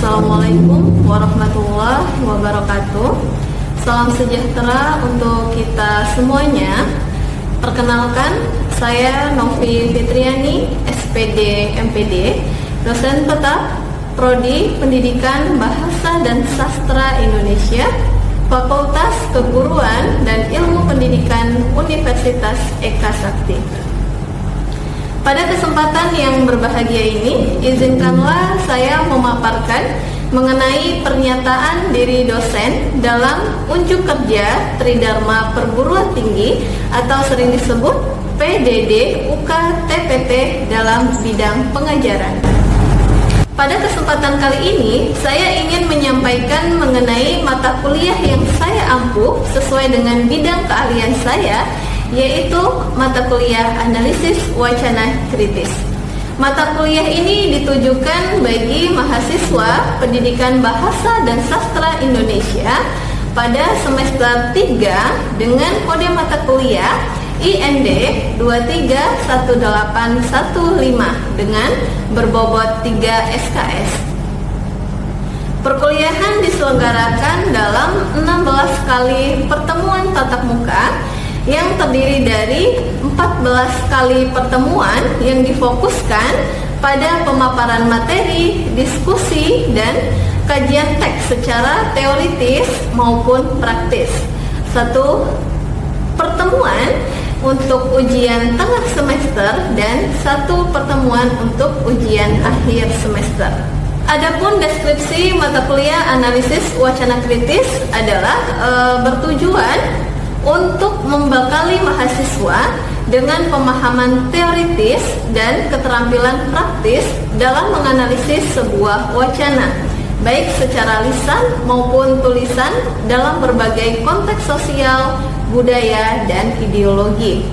Assalamualaikum warahmatullahi wabarakatuh. Salam sejahtera untuk kita semuanya. Perkenalkan, saya Novi Fitriani, SPD MPD, dosen tetap Prodi Pendidikan Bahasa dan Sastra Indonesia, Fakultas Keguruan dan Ilmu Pendidikan Universitas Eka Sakti. Pada kesempatan yang berbahagia ini, izinkanlah saya memaparkan mengenai pernyataan diri dosen dalam unjuk kerja Tridharma Perguruan Tinggi atau sering disebut PDD UK TPT dalam bidang pengajaran. Pada kesempatan kali ini, saya ingin menyampaikan mengenai mata kuliah yang saya ampuh sesuai dengan bidang keahlian saya, yaitu mata kuliah Analisis Wacana Kritis. Mata kuliah ini ditujukan bagi mahasiswa Pendidikan Bahasa dan Sastra Indonesia pada semester 3 dengan kode mata kuliah IND 231815 dengan berbobot 3 SKS. Perkuliahan diselenggarakan dalam 16 kali pertemuan tatap muka yang terdiri dari 14 kali pertemuan yang difokuskan pada pemaparan materi, diskusi, dan kajian teks secara teoritis maupun praktis. 1 pertemuan untuk ujian tengah semester dan 1 pertemuan untuk ujian akhir semester. Adapun deskripsi mata kuliah Analisis Wacana Kritis adalah bertujuan untuk membekali mahasiswa dengan pemahaman teoritis dan keterampilan praktis dalam menganalisis sebuah wacana, baik secara lisan maupun tulisan dalam berbagai konteks sosial, budaya, dan ideologi.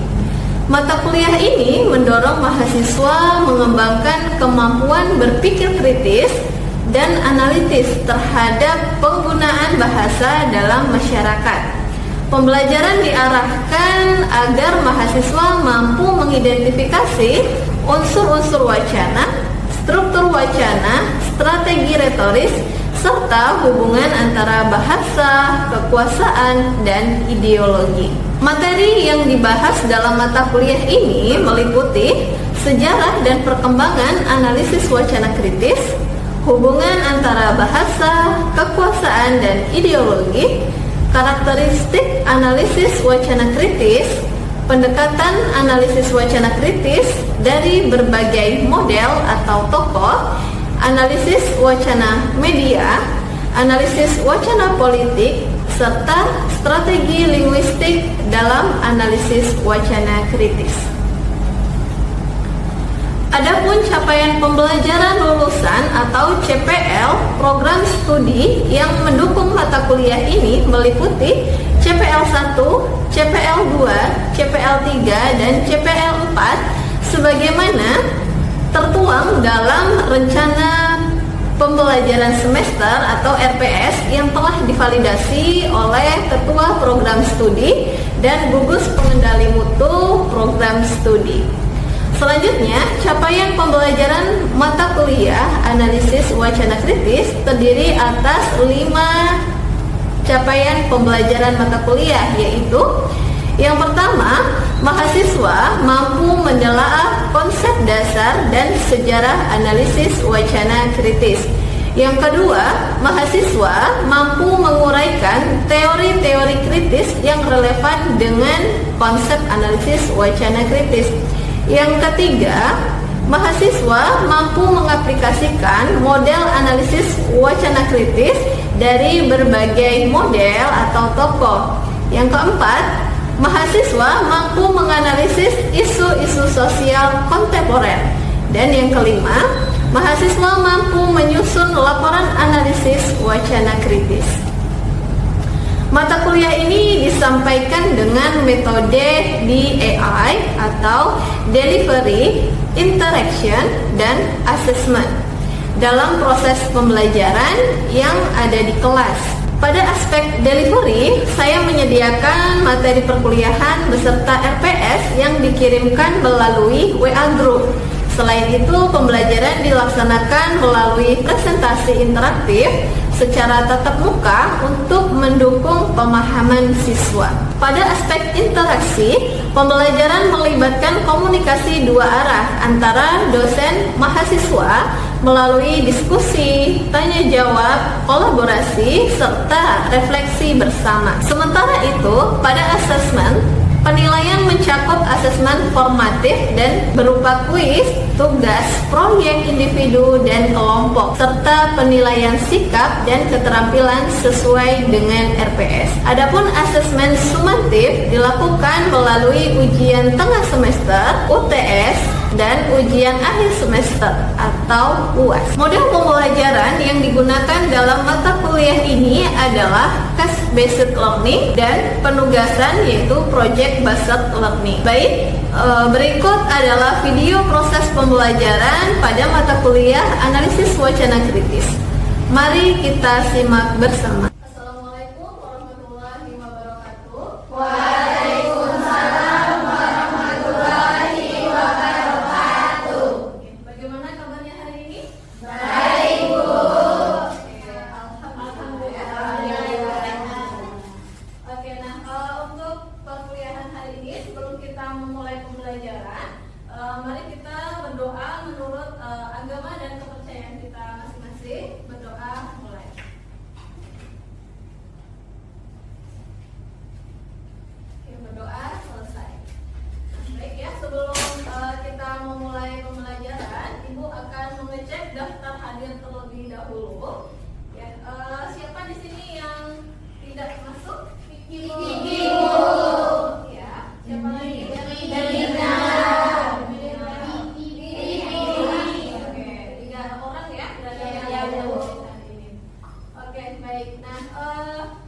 Mata kuliah ini mendorong mahasiswa mengembangkan kemampuan berpikir kritis dan analitis terhadap penggunaan bahasa dalam masyarakat. Pembelajaran diarahkan agar mahasiswa mampu mengidentifikasi unsur-unsur wacana, struktur wacana, strategi retoris, serta hubungan antara bahasa, kekuasaan, dan ideologi. Materi yang dibahas dalam mata kuliah ini meliputi sejarah dan perkembangan analisis wacana kritis, hubungan antara bahasa, kekuasaan, dan ideologi, karakteristik analisis wacana kritis, pendekatan analisis wacana kritis dari berbagai model atau tokoh, analisis wacana media, analisis wacana politik, serta strategi linguistik dalam analisis wacana kritis. Adapun capaian pembelajaran lulusan atau CPL program studi yang mendukung mata kuliah ini meliputi CPL 1, CPL 2, CPL 3, dan CPL 4 sebagaimana tertuang dalam rencana pembelajaran semester atau RPS yang telah divalidasi oleh Ketua Program Studi dan Gugus Pengendali Mutu Program Studi. Selanjutnya, capaian pembelajaran mata kuliah Analisis Wacana Kritis terdiri atas 5 capaian pembelajaran mata kuliah, yaitu yang pertama, mahasiswa mampu menelaah konsep dasar dan sejarah analisis wacana kritis. Yang kedua, mahasiswa mampu menguraikan teori-teori kritis yang relevan dengan konsep analisis wacana kritis. Yang ketiga, mahasiswa mampu mengaplikasikan model analisis wacana kritis dari berbagai model atau tokoh. Yang keempat, mahasiswa mampu menganalisis isu-isu sosial kontemporer. Dan yang kelima, mahasiswa mampu menyusun laporan analisis wacana kritis. Mata kuliah ini disampaikan dengan metode DAI atau Delivery, Interaction, dan Assessment dalam proses pembelajaran yang ada di kelas. Pada aspek delivery, saya menyediakan materi perkuliahan beserta RPS yang dikirimkan melalui WA Group Selain itu, pembelajaran dilaksanakan melalui presentasi interaktif secara tatap muka untuk mendukung pemahaman siswa. Pada aspek interaksi, pembelajaran melibatkan komunikasi dua arah antara dosen mahasiswa melalui diskusi, tanya jawab, kolaborasi, serta refleksi bersama. Sementara itu, pada asesmen, penilaian mencakup asesmen formatif dan berupa kuis, tugas, proyek individu dan kelompok, serta penilaian sikap dan keterampilan sesuai dengan RPS. Adapun asesmen sumatif dilakukan melalui ujian tengah semester, UTS, dan ujian akhir semester atau UAS. Model pembelajaran yang digunakan dalam mata kuliah ini adalah case-based learning dan penugasan yaitu project-based learning. Baik, berikut adalah video proses pembelajaran pada mata kuliah analisis wacana kritis. Mari kita simak bersama. Assalamualaikum warahmatullahi wabarakatuh. Waalaikumsalam warahmatullahi wabarakatuh. Bagaimana kabarnya hari ini? Baik, Bu. Alhamdulillah. Oke, untuk perkuliahan hari ini sebelum kita memulai pembelajaran, mari kita berdoa menurut agama dan kepercayaan kita masing-masing. Berdoa mulai. Oke, berdoa selesai. Baik ya, sebelum kita memulai pembelajaran, Ibu akan mengecek daftar hadir terlebih dahulu. Ya, siapa di sini yang tidak masuk? Kiki, Bu. Ya, siapa lagi? Delina. Oke, 3 orang ya berada Iya, yang Bu. hari ini. Oke, baik. Nah,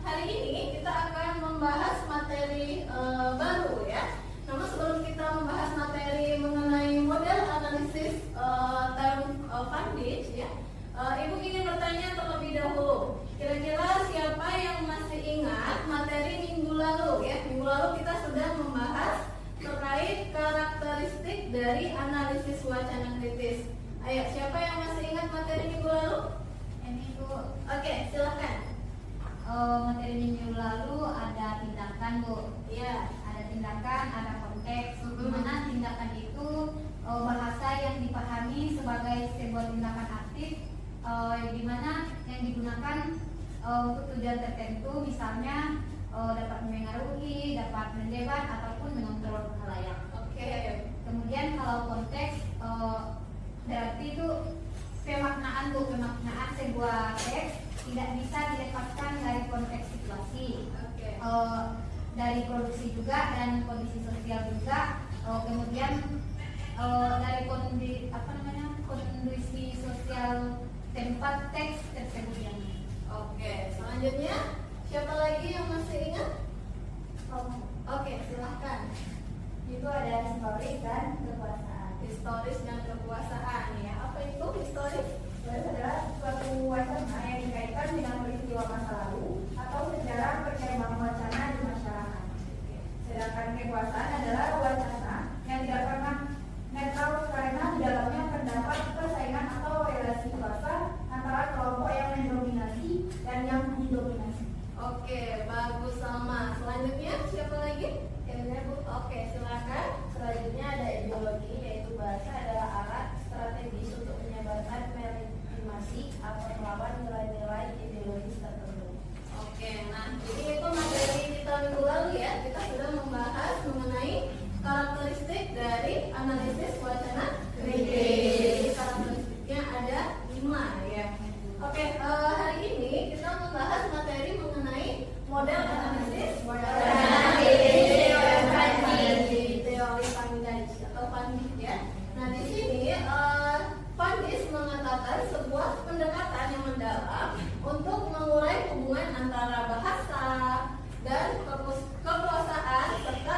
hari ini kita akan membahas materi baru ya. Namun sebelum kita membahas materi mengenai model analisis term Fundage ya, Ibu ingin bertanya terlebih dahulu. Kira-kira siapa yang masih ingat materi minggu lalu ya? Minggu lalu kita sudah membahas terkait karakteristik dari analisis wacana kritis. Ayo, siapa yang masih ingat materi minggu lalu? Ini, Bu. Oke, silahkan. Materi minggu lalu ada tindakan, Bu. Iya. Ada tindakan, ada konteks. Mhm. Di mana tindakan itu bahasa yang dipahami sebagai sebuah tindakan aktif, di mana yang digunakan untuk tujuan tertentu, misalnya dapat mempengaruhi, dapat mendebat ataupun mengontrol khalayak. Oke. Kemudian kalau konteks berarti itu pemaknaan, Bu. Pemaknaan sebuah teks tidak bisa dilepaskan dari konteks situasi. Oke. Dari produksi juga dan kondisi sosial juga. Kemudian dari kondisi sosial tempat teks tersebut yang. Oke, selanjutnya siapa lagi yang masih ingat? Oke, silahkan. Itu ada historis dan kekuasaan. Historis dan kekuasaan ya. Apa itu historis? Historis adalah suatu wacana yang dikaitkan dengan peristiwa masa lalu atau sejarah perkembangan wacana di masyarakat. Sedangkan kekuasaan adalah wacana yang tidak pernah netral karena di dalamnya terdapat persaingan atau relasi kuasa antara kelompok yang mendominasi dan yang didominasi. Oke, bagus Salma. Selanjutnya siapa lagi? Oke, silakan. Selanjutnya ada ideologi, yaitu bahasa adalah alat strategis untuk menyebarkan legitimasi atau melawan nilai-nilai ideologis tertentu. Oke, nah jadi itu materi kita minggu lalu ya. Kita sudah membahas mengenai karakteristik dari analisis wacana kritis. Jadi karakteristiknya ada 5 ya. Oke, hari ini kita membahas materi mengenai model analisis wacana kritis. Teori Fundage atau Fundage ya. Nah di sini Fundage mengatakan sebuah pendekatan yang mendalam untuk mengurai hubungan antara bahasa dan kekuasaan serta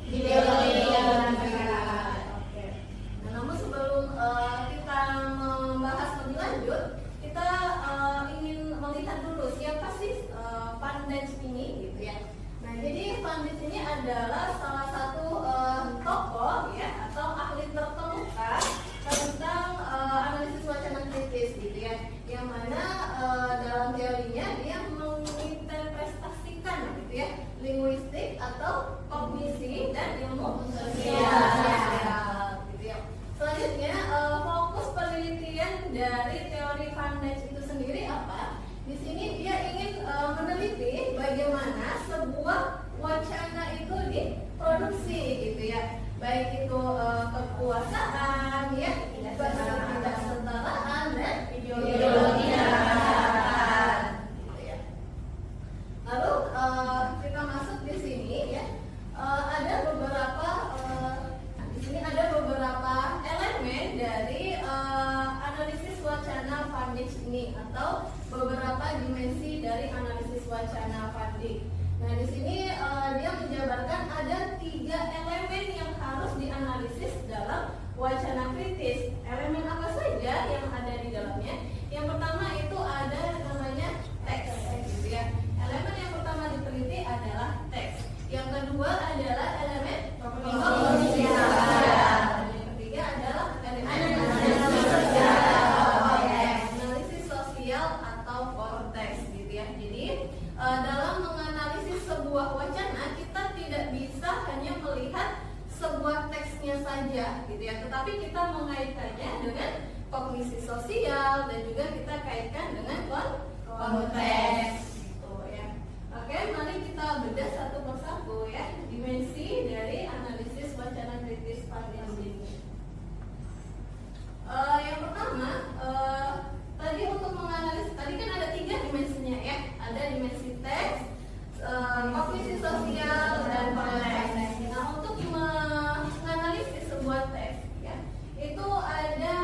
ideologi yang berbeda. Oke. Nah, namun sebelum kita membahas lebih lanjut, kita ingin melihat dulu siapa sih Fundage ini gitu ya. Nah, jadi Fundage ini adalah salah satu tokoh ya atau ahli terkemuka dari teori Van Dijk itu sendiri apa? Di sini dia ingin meneliti bagaimana sebuah wacana itu diproduksi gitu ya, baik itu kekuasaan ya, ketidaksetaraan dan ideologi masyarakat gitu ya. Lalu kita masuk di sini ya, ada beberapa di sini ada beberapa elemen dari analisis wacana Van Dijk ini, atau beberapa dimensi dari analisis wacana Van Dijk. Nah, di sini dia menjabarkan ada 3 elemen yang harus dianalisis dalam wacana kritis. Elemen apa saja yang ada di dalamnya? Yang pertama itu ada namanya teks, gitu ya. Elemen yang pertama diteliti adalah teks. Yang kedua adalah elemen komunikasi. Yang ketiga adalah elemen analisis sosial atau konteks, gitu ya. Jadi dalam menganalisis sebuah wacana, kita tidak bisa hanya melihat sebuah teksnya saja gitu ya, tetapi kita mengaitkannya dengan kognisi sosial dan juga kita kaitkan dengan konteks gitu ya. Oke, mari kita bedah satu persatu ya dimensi dari analisis wacana kritis Van Dijk ini. Yang pertama, tadi untuk menganalisis, tadi kan ada 3 dimensinya ya, ada dimensi teks, kognisi sosial dan konteks. Nah, untuk menganalisis sebuah teks ya, itu ada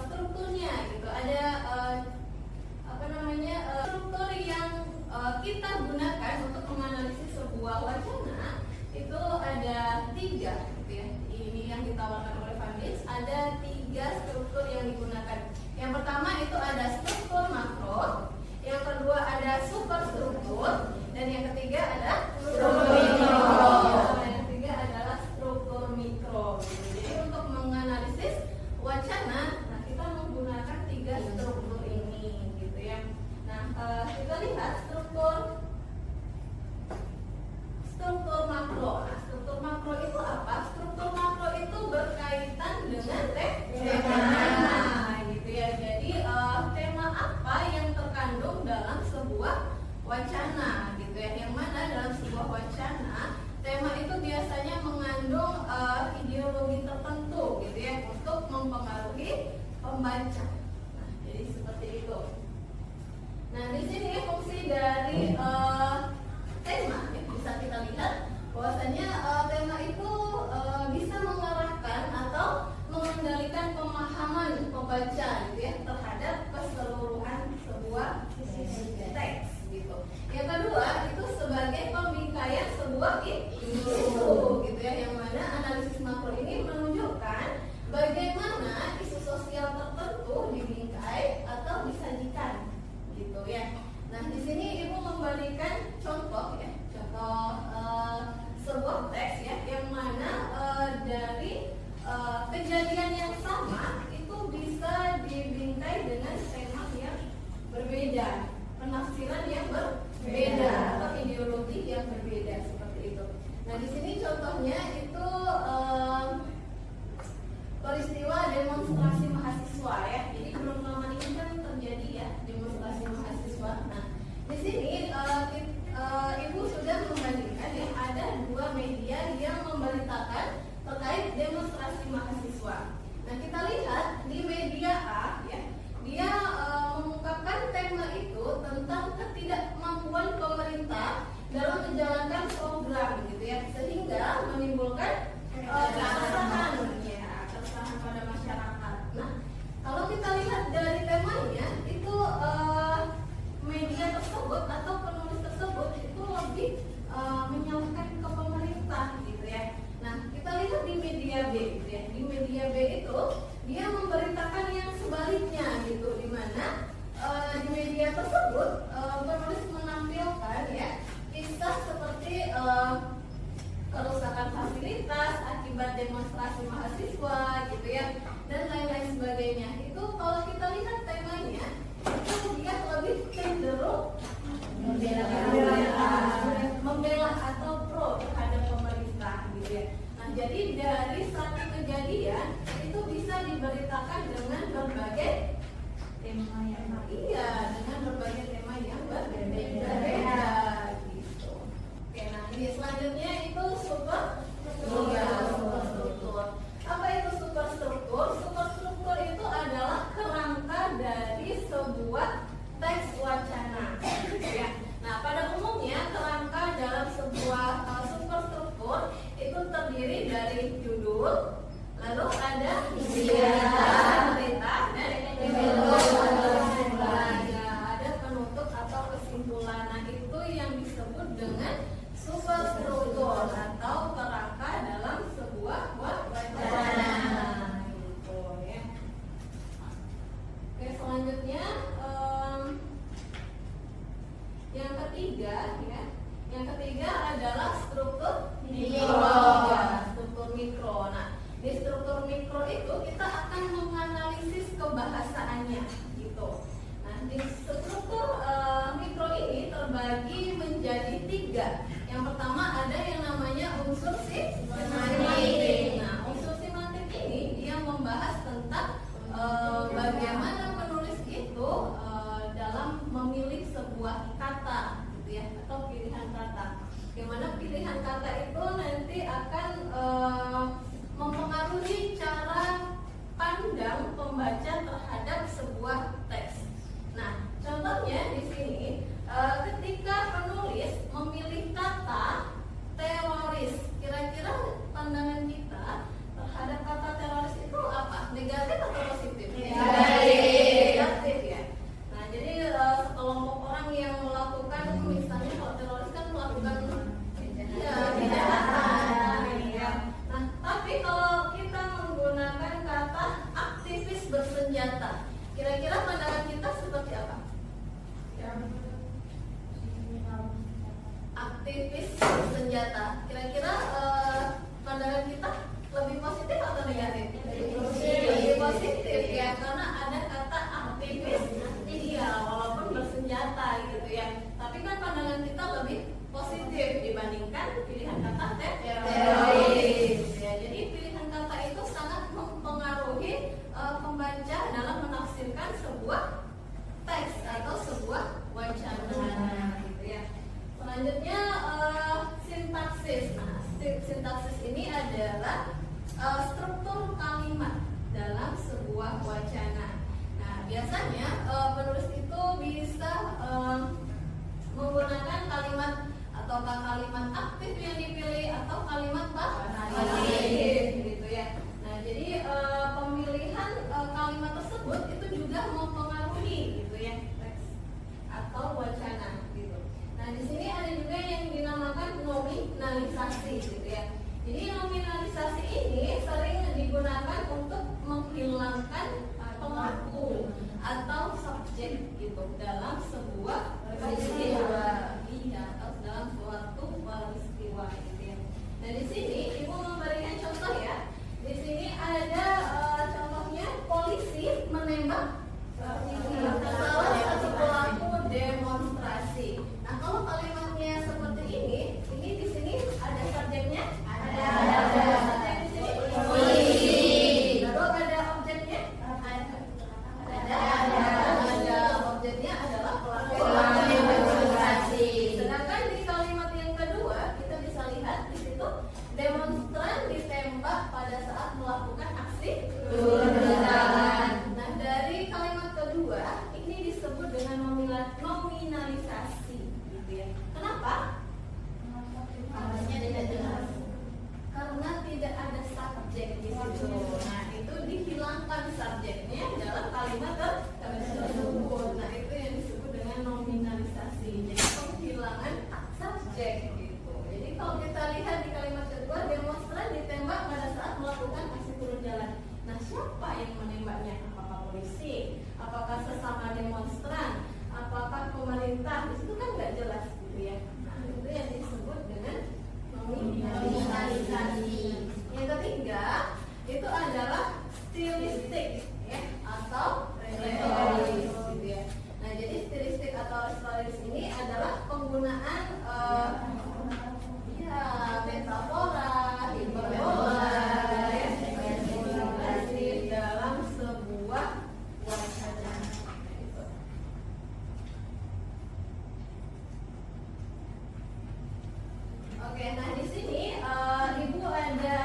strukturnya gitu, ada struktur yang kita gunakan untuk menganalisis sebuah wacana itu ada 3 gitu ya. Ini yang ditawarkan oleh Van Dijk, ada 3 struktur yang digunakan. Yang pertama itu ada struktur makro, yang kedua ada superstruktur, dan yang ketiga ada struktur mikro. Yang ketiga adalah struktur mikro. Jadi untuk menganalisis wacana, nah kita menggunakan 3 struktur ini, gitu ya. Nah, kita lihat struktur makro. Nah, struktur makro itu apa? Struktur makro itu berkaitan dengan tema, gitu ya. Jadi tema apa yang terkandung dalam sebuah wacana, gitu ya. Yang mana dalam sebuah wacana, tema itu biasanya mengandung ideologi tertentu, gitu ya, untuk mempengaruhi pembaca. Nah, jadi seperti itu. Nah, di sini fungsi dari tema ya, bisa kita lihat bahwasanya tema itu bisa mengarahkan atau mengendalikan pemahaman pembaca gitu ya terhadap keseluruhan sebuah teks gitu. Yang kedua itu sebagai pembingkaian sebuah isu gitu ya, yang mana analisis makro ini menunjukkan bagaimana isu sosial tertentu dibingkai atau disajikan gitu ya. Nah, di sini Ibu memberikan contoh ya, sebuah teks ya, yang mana dari kejadian yang sama itu bisa dibingkai dengan tema yang berbeda, penafsiran yang berbeda, atau ideologi yang berbeda seperti itu. Nah, di sini contohnya itu peristiwa demonstrasi mahasiswa ya. Jadi belum lama ini kan terjadi ya demonstrasi mahasiswa. Nah, di sini Ibu sudah membandingkan ya, ada 2 media yang memberitakan terkait demonstrasi mahasiswa. Nah, kita lihat di media A ya, dia mengungkapkan tema itu tentang ketidakmampuan pemerintah dalam menjalankan program gitu ya, sehingga menimbulkan keresahan pada masyarakat. Nah, kalau kita lihat dari temanya itu media tersebut atau penulis tersebut itu lebih menyalahkan ke pemerintah gitu ya. Nah, kita lihat di media B gitu ya. Di media B itu dia memberitakan yang sebaliknya gitu, di mana di media tersebut penulis menampilkan ya kisah seperti kerusakan fasilitas akibat demonstrasi mahasiswa gitu ya, dan lain-lain sebagainya. Itu kalau kita lihat temanya itu dia lebih cenderung membela atau pro terhadap pemerintah gitu ya. Nah, jadi dari satu kejadian itu bisa diberitakan dengan berbagai pembuatannya gitu. Nah, di struktur mikro ini terbagi menjadi 3. Yang pertama ada yang namanya unsur simatik. Nah, unsur simatik ini dia membahas tentang bagaimana penulis itu dalam memilih sebuah kata, gitu ya, atau pilihan kata. Bagaimana pilihan kata itu nanti akan mempengaruhi cara pandang pembaca terhadap sebuah teks. Nah, contohnya di sini ketika penulis memilih kata teroris, kira-kira pandangan kita terhadap kata teroris itu apa? Negatif atau positif? Negatif ya. Nah, jadi sekelompok orang yang melakukan, misalnya kalau teroris kan melakukan kejahatan. Ya. Nah, tapi kalau kita menggunakan kata aktivis bersenjata, kira-kira pandangan kita seperti apa? Aktivis bersenjata, kira-kira pandangan kita lebih positif atau negatif? Lebih positif ya, karena ada kata aktivis. Iya, walaupun bersenjata gitu ya, tapi kan pandangan kita lebih positif dibandingkan pilihan kata teroris. Ya, jadi pilihan kata itu sangat mempengaruhi pembaca dalam menafsirkan sebuah teks atau sebuah wacana gitu ya. Selanjutnya sintaksis. Nah, sintaksis ini adalah struktur kalimat dalam sebuah wacana. Nah, biasanya penulis itu bisa menggunakan kalimat ataukah kalimat aktif yang dipilih atau kalimat pasif gitu ya. Nah, jadi pemilihan kalimat tersebut itu juga mempengaruhi gitu ya teks atau wacana gitu. Nah, di sini ada juga yang dinamakan nominalisasi gitu ya. Jadi nominalisasi ini sering digunakan untuk menghilangkan pelaku atau subjek gitu dalam sebuah peristiwa, atau dalam suatu peristiwa gitu ya. Nah, di sini Ibu memberikan contoh ya. Di sini ada contohnya polisi menembak salah satu pelaku demonstrasi. Nah, kalau kalimatnya seperti ini di sini ada subjeknya, ada subjek di sini polisi. Lalu ada objeknya, ada objeknya adalah pelaku demonstrasi. Sedangkan di kalimat yang kedua kita bisa lihat di situ demonstran ditembak pada saat melakukan aksi turun jalan. Nah, dari kalimat kedua ini disebut dengan nominalisasi gitu ya. Kenapa? Harusnya tidak jelas. Karena tidak ada subjek di situ. Nah, itu dihilangkan subjeknya dalam kalimat tersebut. Nah, itu yang disebut dengan nominalisasi. Jadi penghilangan subjek gitu. Jadi kalau kita lihat di kalimat kedua, demonstran ditembak pada saat melakukan aksi turun jalan. Nah, siapa yang menembaknya? Apakah polisi? Apakah sesama demonstran? Apakah pemerintah? Di situ kan nggak jelas gitu ya. Nah, itu yang disebut dengan nominalisasi. Yang ketiga itu adalah stilistik ya, atau retoris gitu ya. Nah, jadi stilistik atau retoris ini adalah penggunaan metafora, hiperbola, dalam sebuah wacana. Oke, nah di sini Ibu ada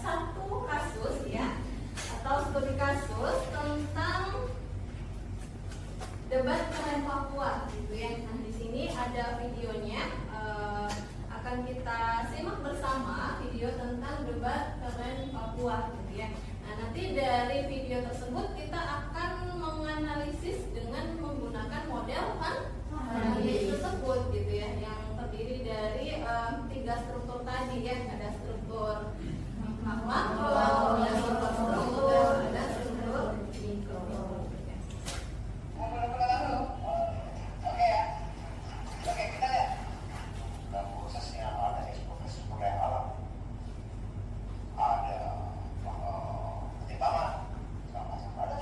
satu kasus ya, atau studi kasus tentang debat keren Papua gitu ya. Nah, di sini ada videonya, akan kita simak bersama video tentang debat keren Papua gitu ya. Nah, nanti dari video tersebut kita akan menganalisis dengan menggunakan model analisis tersebut gitu ya, yang terdiri dari 3 struktur tadi ya. Ada struktur makro, ada struktur, ada struktur mikro. Ada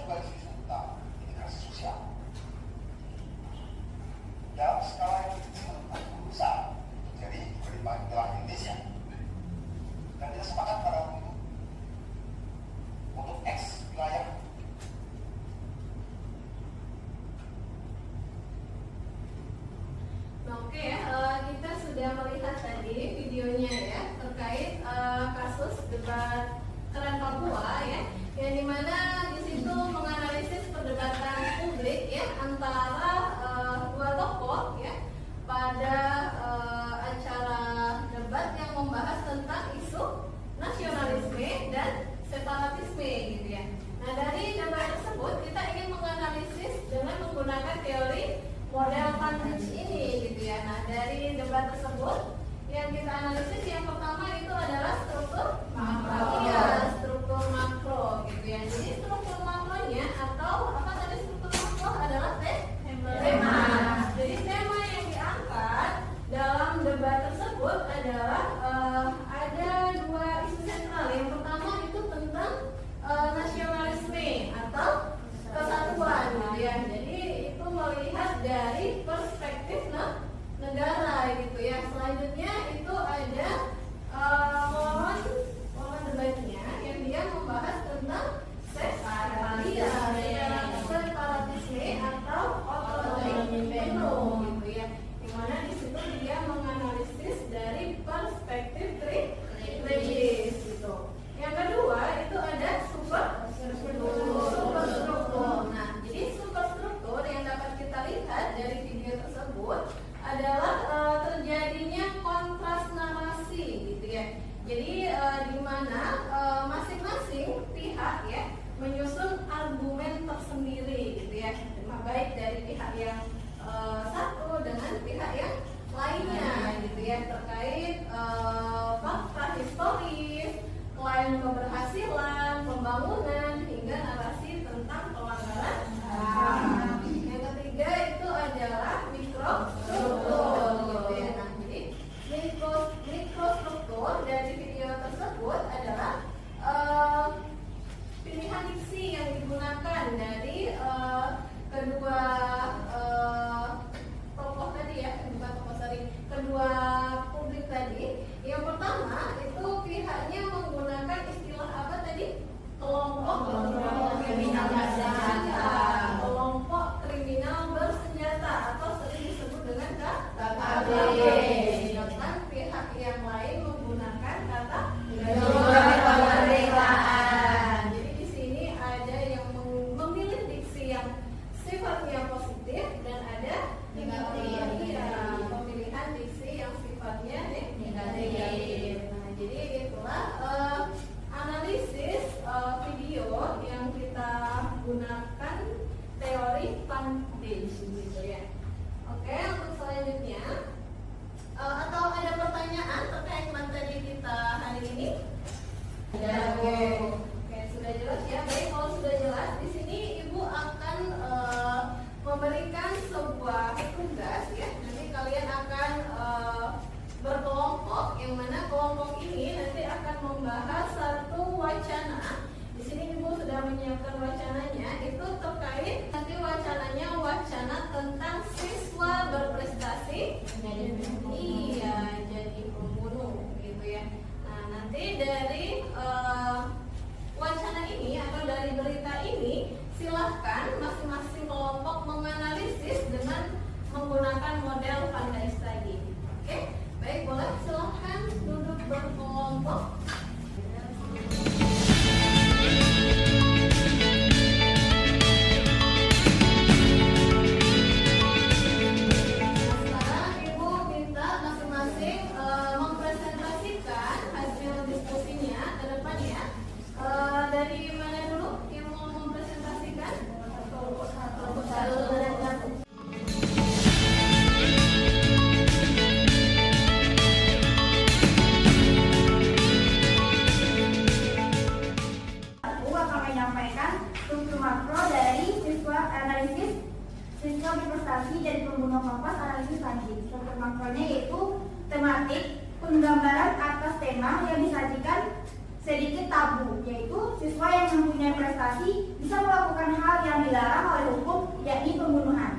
jadi pembunuh kompas analisis lanjut. Struktur makronya yaitu tematik, penggambaran atas tema yang disajikan sedikit tabu, yaitu siswa yang mempunyai prestasi bisa melakukan hal yang dilarang oleh hukum, yakni pembunuhan.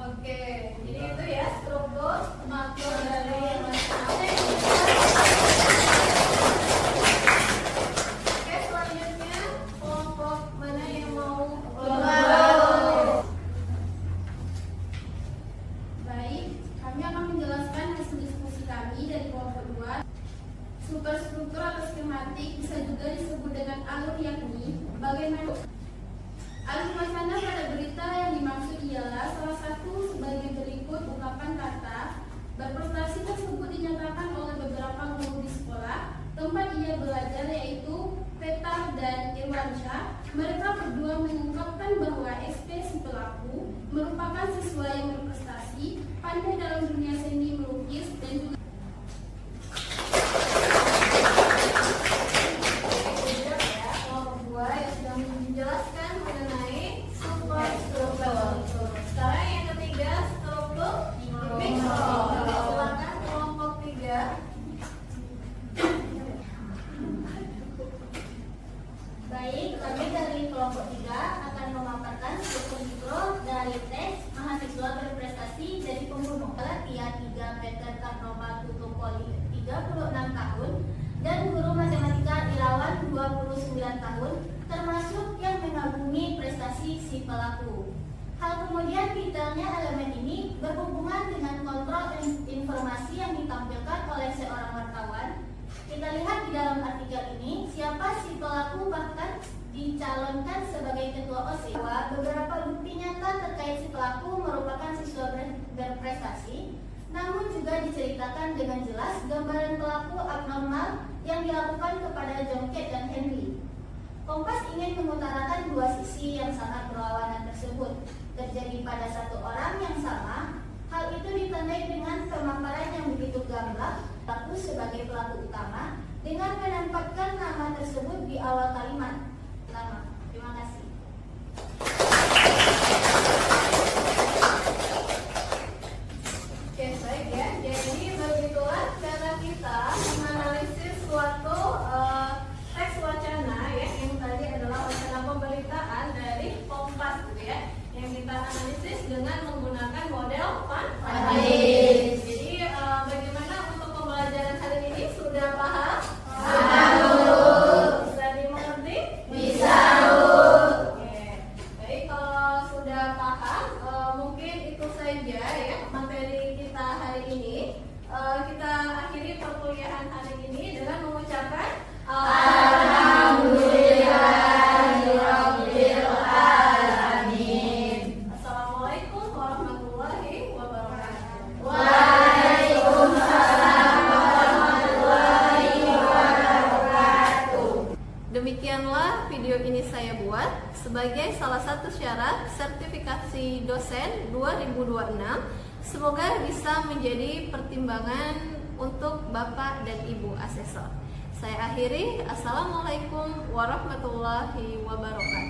Oke, jadi itu ya struktur makro dari matematik. Oke, selanjutnya kelompok mana yang mau Baik, kami akan menjelaskan hasil diskusi kami dari kelompok 2. Superstruktur atau skematik bisa juga disebut dengan alur, yakni bagaimana alur wacana pada berita yang dimaksud ialah salah satu sebagai berikut ungkapan kata. Berprestasi tersebut dinyatakan oleh beberapa guru di sekolah tempat ia belajar, yaitu Petar dan Irwansyah. Mereka berdua mengungkapkan bahwa SP si pelaku merupakan siswa yang berprestasi, pandai dalam dunia seni melukis dan juga kelompok 2 yang sudah menjelaskan mengenai superstruktur. Sekarang yang ketiga struktur mikro. Silakan kelompok 3. Baik, kami dari kelompok 3 akan memaparkan struktur mikro dari teks mahasiswa berprestasi dari pembunuh. Tia 3 Peter Karnova Tutupoli 36 tahun dan guru matematika Irawan 29 tahun, termasuk yang mengagumi prestasi si pelaku. Hal kemudian detailnya elemen ini berhubungan dengan kontrol informasi yang ditampilkan oleh seorang wartawan. Kita lihat di dalam artikel ini siapa si pelaku bahkan dicalonkan sebagai ketua OSIS. Beberapa bukti nyata terkait si pelaku merupakan siswa berprestasi, namun juga diceritakan dengan jelas gambaran pelaku abnormal yang dilakukan kepada Jongket dan Henry. Kompas ingin mengutarakan dua sisi yang sangat berlawanan tersebut terjadi pada satu orang yang sama. Hal itu ditandai dengan pemaparan yang begitu gamblang pelaku sebagai pelaku utama dengan menempatkan nama tersebut di awal kalimat. Terima kasih. Oke, baik ya. Jadi begitulah cara kita menganalisis suatu teks wacana ya, yang tadi adalah wacana pemberitaan dari Kompas gitu ya, yang kita analisis dengan menggunakan model Van-Parijs. Jadi bagaimana untuk pembelajaran hari ini? Sudah paham? Bisa dimengerti? Bisa. Oke. Baik, kalau sudah paham, mungkin itu saja ya materi kita hari ini. Kita akhiri perkuliahan hari ini dengan mengucapkan Alhamdulillahirabbil alamin. Assalamualaikum warahmatullahi wabarakatuh. Waalaikumsalam warahmatullahi wabarakatuh. Demikianlah video ini saya buat sebagai salah satu syarat sertifikasi dosen 2026. Semoga bisa menjadi pertimbangan untuk Bapak dan Ibu asesor. Saya akhiri. Assalamualaikum warahmatullahi wabarakatuh.